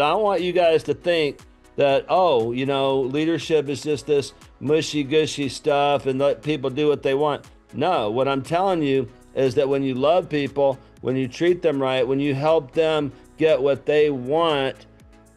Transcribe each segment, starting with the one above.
But I want you guys to think that, oh, leadership is just this mushy gushy stuff and let people do what they want. No, what I'm telling you is that when you love people, when you treat them right, when you help them get what they want,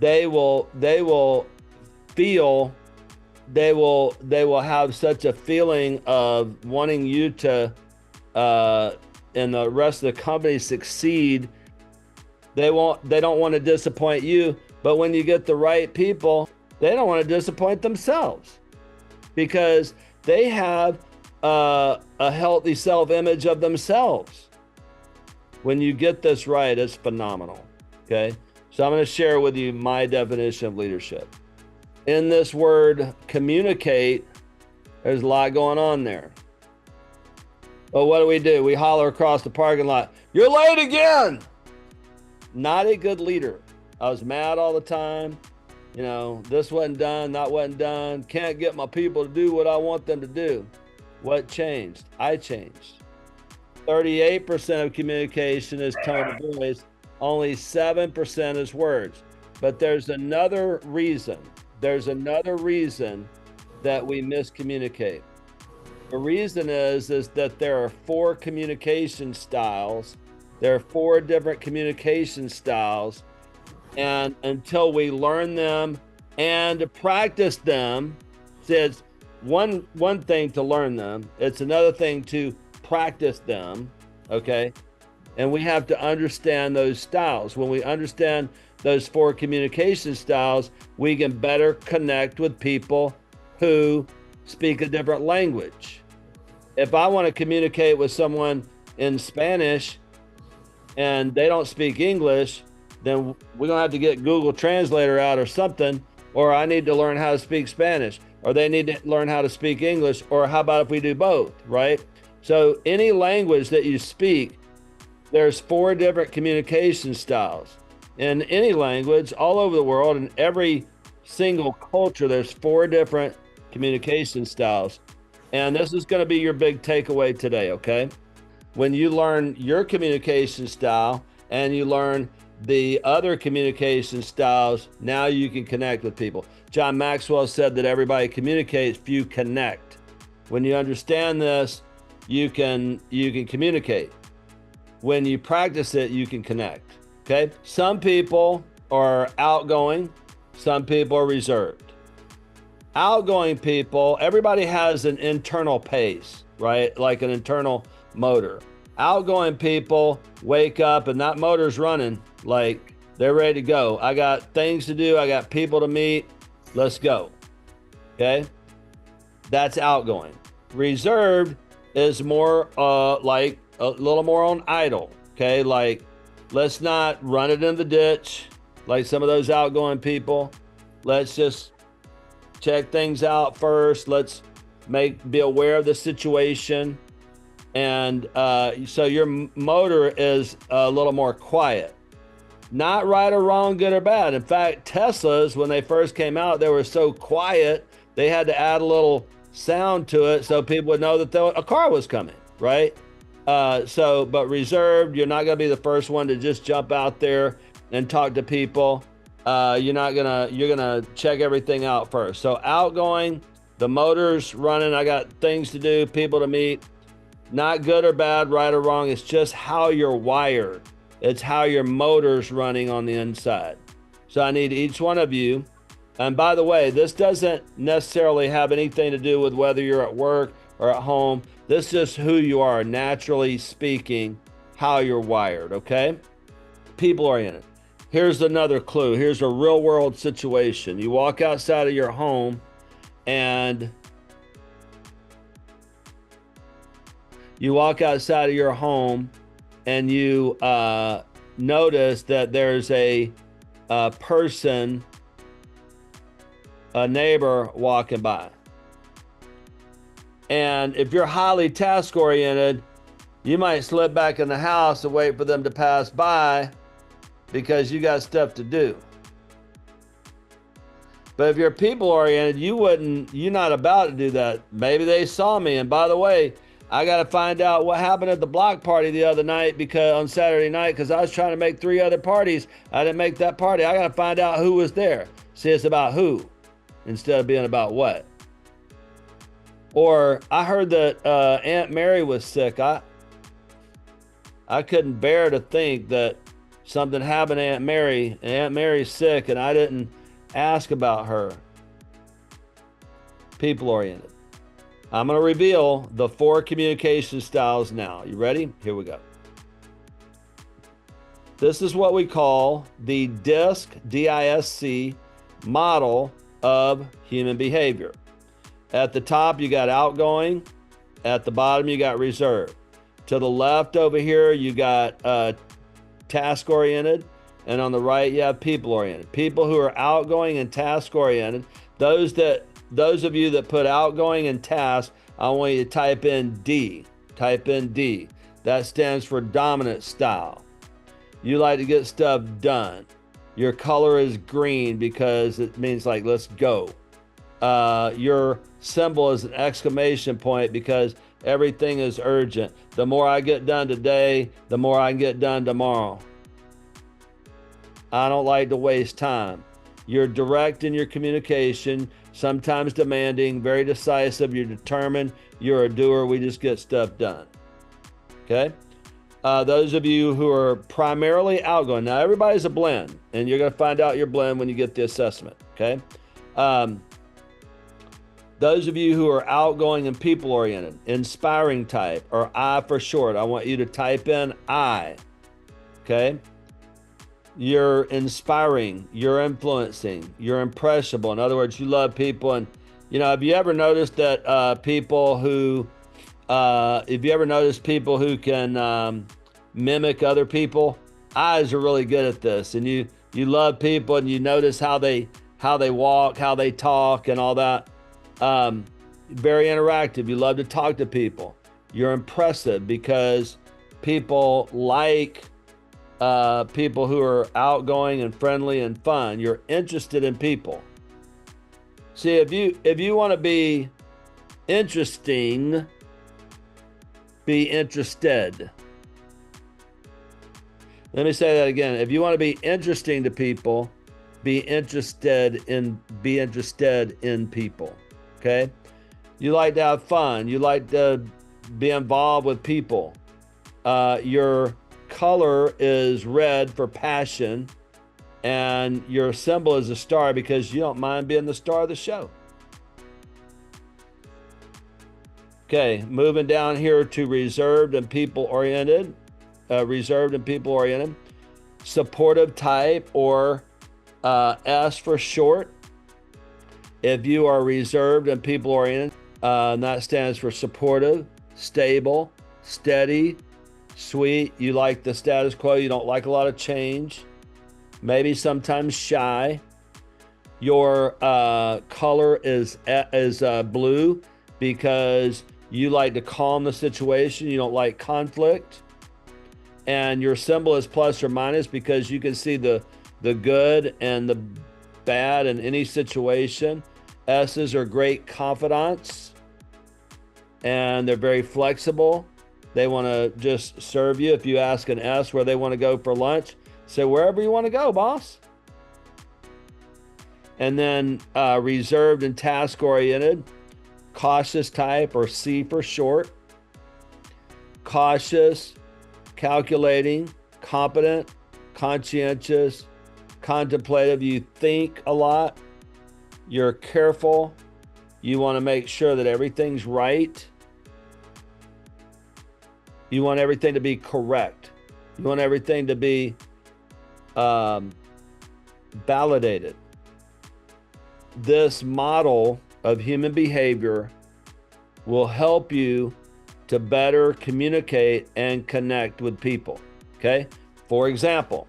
they will feel, they will have such a feeling of wanting you to and the rest of the company succeed. They don't want to disappoint you, but when you get the right people, they don't want to disappoint themselves because they have a healthy self-image of themselves. When you get this right, it's phenomenal. Okay, so I'm going to share with you my definition of leadership. In this word communicate, there's a lot going on there. But what do? We holler across the parking lot, "You're late again!" Not a good leader. I was mad all the time. This wasn't done, that wasn't done. Can't get my people to do what I want them to do. What changed? I changed. 38% of communication is tone of voice. Only 7% is words. But there's another reason. There's another reason that we miscommunicate. The reason is that there are 4 communication styles. There are 4 different communication styles. And until we learn them and practice them, it's one thing to learn them. It's another thing to practice them, okay? And we have to understand those styles. When we understand those 4 communication styles, we can better connect with people who speak a different language. If I want to communicate with someone in Spanish and they don't speak English, then we're going to have to get Google Translator out or something, or I need to learn how to speak Spanish, or they need to learn how to speak English, or how about if we do both, right? So any language that you speak, there's 4 different communication styles. In any language all over the world, in every single culture, there's 4 different communication styles. And this is going to be your big takeaway today, okay? When you learn your communication style and you learn the other communication styles, now you can connect with people. John Maxwell said that everybody communicates, few connect. When you understand this, you can communicate. When you practice it, you can connect. Okay? Some people are outgoing, some people are reserved. Outgoing people, everybody has an internal pace, right? Like an internal motor. Outgoing people wake up and that motor's running, like they're ready to go. I got things to do, I got people to meet, let's go. Okay? That's outgoing. Reserved is more like a little more on idle. Okay, like let's not run it in the ditch like some of those outgoing people. Let's just check things out first. Let's be aware of the situation. And so your motor is a little more quiet. Not right or wrong, good or bad. In fact, Teslas, when they first came out, they were so quiet, they had to add a little sound to it so people would know that a car was coming, right? But reserved, you're not going to be the first one to just jump out there and talk to people. You're going to check everything out first. So outgoing, the motor's running, I got things to do, people to meet. Not good or bad, right or wrong. It's just how you're wired. It's how your motor's running on the inside. So I need each one of you. And by the way, this doesn't necessarily have anything to do with whether you're at work or at home. This is just who you are, naturally speaking, how you're wired, okay? People-oriented. Here's another clue. Here's a real-world situation. You walk outside of your home and you notice that there's a person, a neighbor walking by. And if you're highly task oriented, you might slip back in the house and wait for them to pass by because you got stuff to do. But if you're people oriented, you're not about to do that. Maybe they saw me. And by the way, I got to find out what happened at the block party the other night because on Saturday night, because I was trying to make 3 other parties. I didn't make that party. I got to find out who was there. See, it's about who instead of being about what. Or I heard that Aunt Mary was sick. I couldn't bear to think that something happened to Aunt Mary, and Aunt Mary's sick, and I didn't ask about her. People oriented. I'm going to reveal the 4 communication styles now. You ready? Here we go. This is what we call the DISC, D-I-S-C, model of human behavior. At the top, you got outgoing. At the bottom, you got reserved. To the left over here, you got task-oriented. And on the right, you have people-oriented. People who are outgoing and task-oriented, those of you that put outgoing and task, I want you to type in D. Type in D. That stands for dominant style. You like to get stuff done. Your color is green because it means like, let's go. Your symbol is an exclamation point because everything is urgent. The more I get done today, the more I can get done tomorrow. I don't like to waste time. You're direct in your communication, sometimes demanding, very decisive. You're determined. You're a doer. We just get stuff done. Okay? Those of you who are primarily outgoing. Now, everybody's a blend, and you're going to find out your blend when you get the assessment. Okay? Those of you who are outgoing and people-oriented, inspiring type, or I for short, I want you to type in I. Okay? You're inspiring, you're influencing, you're impressionable. In other words, you love people. And, have you ever noticed that people who can mimic other people? Eyes are really good at this. And you love people and you notice how they walk, how they talk and all that. Very interactive. You love to talk to people. You're impressive because people like people who are outgoing and friendly and fun. You're interested in people. See, if you want to be interesting, be interested. Let me say that again. If you want to be interesting to people, be interested in people. Okay? You like to have fun. You like to be involved with people. Your color is red for passion, and your symbol is a star because you don't mind being the star of the show. Okay, moving down here to reserved and people-oriented. Supportive type, or S for short. If you are reserved and people-oriented, that stands for supportive, stable, steady, sweet. You like the status quo. You don't like a lot of change. Maybe sometimes shy. Your color is blue because you like to calm the situation. You don't like conflict. And your symbol is plus or minus because you can see the good and the bad in any situation. S's are great confidants, and they're very flexible. They want to just serve you. If you ask an S where they want to go for lunch, say wherever you want to go, boss. And then reserved and task-oriented, cautious type, or C for short. Cautious, calculating, competent, conscientious, contemplative. You think a lot. You're careful. You want to make sure that everything's right. You want everything to be correct. You want everything to be validated. This model of human behavior will help you to better communicate and connect with people. Okay? For example,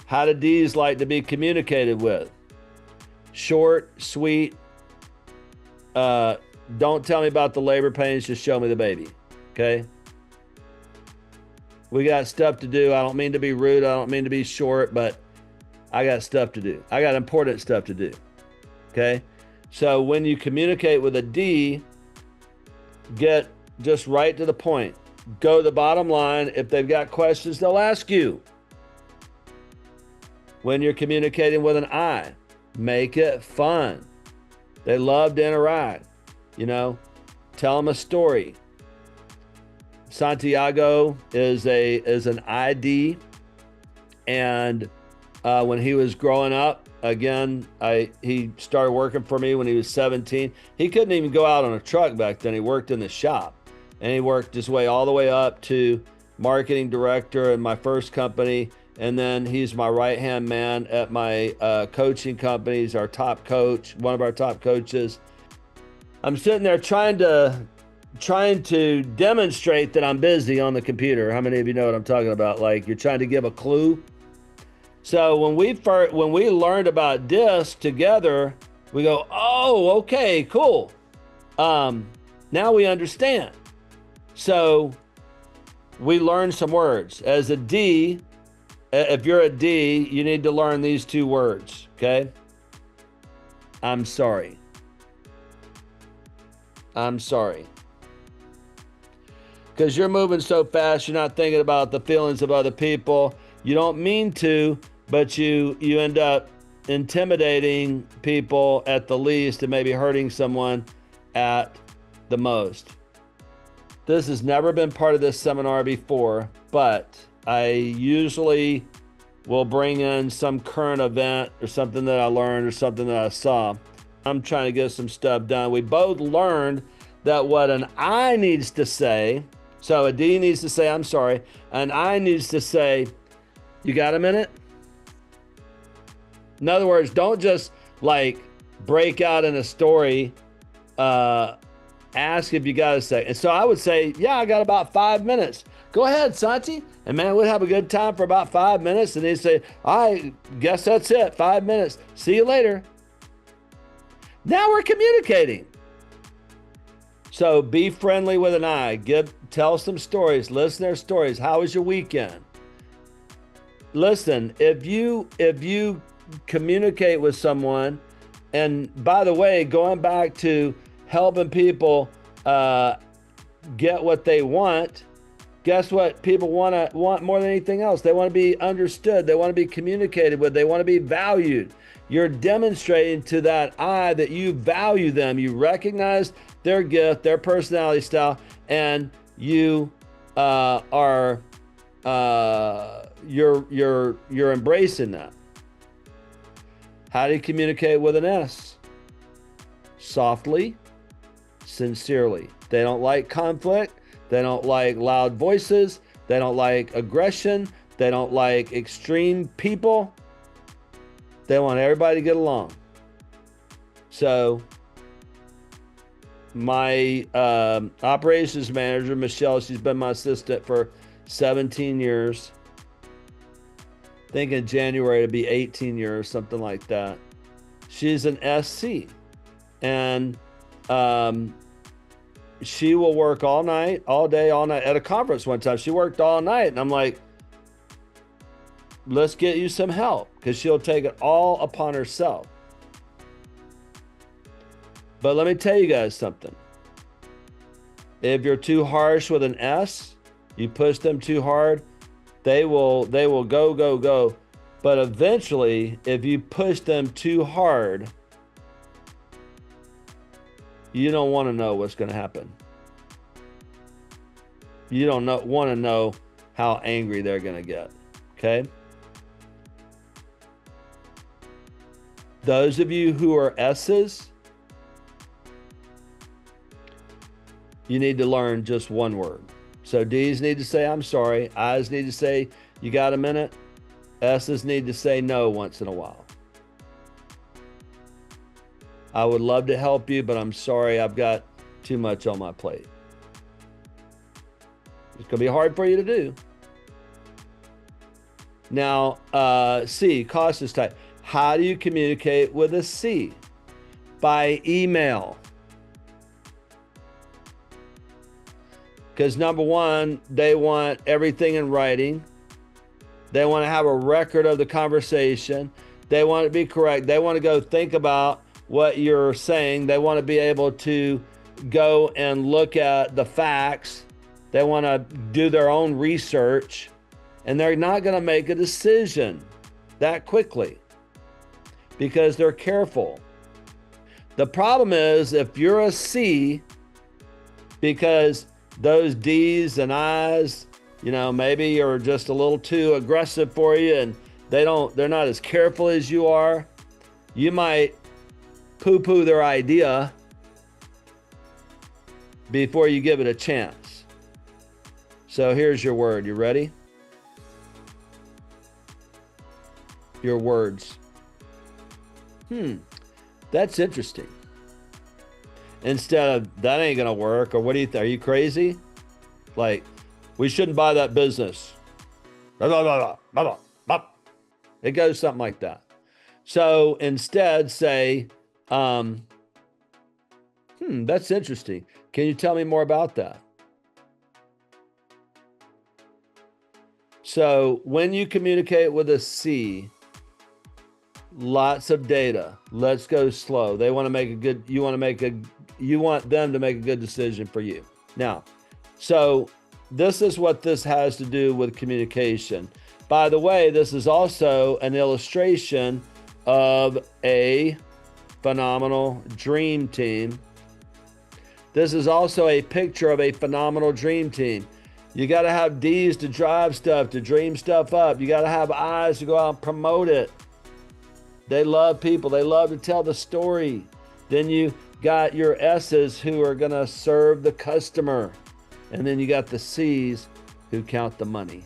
how do D's like to be communicated with? Short, sweet. Don't tell me about the labor pains, just show me the baby. Okay? We got stuff to do. I don't mean to be rude. I don't mean to be short, but I got stuff to do. I got important stuff to do. Okay? So when you communicate with a D, get just right to the point. Go to the bottom line. If they've got questions, they'll ask you. When you're communicating with an I, make it fun. They love to interact. Tell them a story. Santiago is an ID, and when he was growing up, again, he started working for me when he was 17. He couldn't even go out on a truck back then. He worked in the shop, and he worked his way all the way up to marketing director in my first company, and then he's my right-hand man at my coaching company. He's our top coach, one of our top coaches. I'm sitting there trying to demonstrate that I'm busy on the computer. How many of you know what I'm talking about? Like, you're trying to give a clue. So when we learned about this together, we go, oh, okay, cool. Now we understand. So we learned some words. As a D, if you're a D, you need to learn these 2 words, okay? I'm sorry. I'm sorry. Because you're moving so fast, you're not thinking about the feelings of other people. You don't mean to, but you end up intimidating people at the least and maybe hurting someone at the most. This has never been part of this seminar before, but I usually will bring in some current event or something that I learned or something that I saw. I'm trying to get some stuff done. We both learned that what an I needs to say, so a D needs to say, I'm sorry, an I needs to say, you got a minute? In other words, don't just like break out in a story, ask if you got a second. So I would say, yeah, I got about 5 minutes. Go ahead, Santi. And man, we'd have a good time for about 5 minutes. And he'd say, I guess that's it, 5 minutes. See you later. Now we're communicating. So be friendly with an I. Tell some stories. Listen to their stories. How was your weekend? Listen, if you communicate with someone, and by the way, going back to helping people get what they want, guess what people want more than anything else? They want to be understood. They want to be communicated with. They want to be valued. You're demonstrating to that I that you value them. You recognize their gift, their personality style, and you you're embracing that. How do you communicate with an S? Softly, sincerely. They don't like conflict. They don't like loud voices. They don't like aggression. They don't like extreme people. They want everybody to get along. So my operations manager, Michelle, she's been my assistant for 17 years. I think in January it'll be 18 years, something like that. She's an SC. And she will work all night, all day, all night. At a conference one time, she worked all night. And I'm like, let's get you some help, because she'll take it all upon herself. But let me tell you guys something. If you're too harsh with an S, you push them too hard, they will go. But eventually, if you push them too hard, you don't want to know what's going to happen. You don't want to know how angry they're going to get. Okay? Those of you who are S's, you need to learn just one word. So D's need to say, I'm sorry. I's need to say, you got a minute? S's need to say no once in a while. I would love to help you, but I'm sorry, I've got too much on my plate. It's going to be hard for you to do. Now, C, cautious type. How do you communicate with a C? By email. Because number one, they want everything in writing. They want to have a record of the conversation. They want it to be correct. They want to go think about what you're saying. They want to be able to go and look at the facts. They want to do their own research, and they're not going to make a decision that quickly because they're careful. The problem is if you're a C, because those D's and I's, maybe are just a little too aggressive for you and they're not as careful as you are, you might poo-poo their idea before you give it a chance. So here's your word. You ready? Your words. That's interesting. Instead of, that ain't gonna work, or what do you think? Are you crazy? Like, we shouldn't buy that business. Blah, blah, blah, blah, blah, blah. It goes something like that. So instead say, that's interesting. Can you tell me more about that? So when you communicate with a C, lots of data. Let's go slow. They want to make you want them to make a good decision for you. Now, so this is what this has to do with communication. By the way, this is also an illustration of a phenomenal dream team. This is also a picture of a phenomenal dream team. You got to have D's to drive stuff, to dream stuff up. You got to have I's to go out and promote it. They love people. They love to tell the story. Then you got your S's who are going to serve the customer. And then you got the C's who count the money.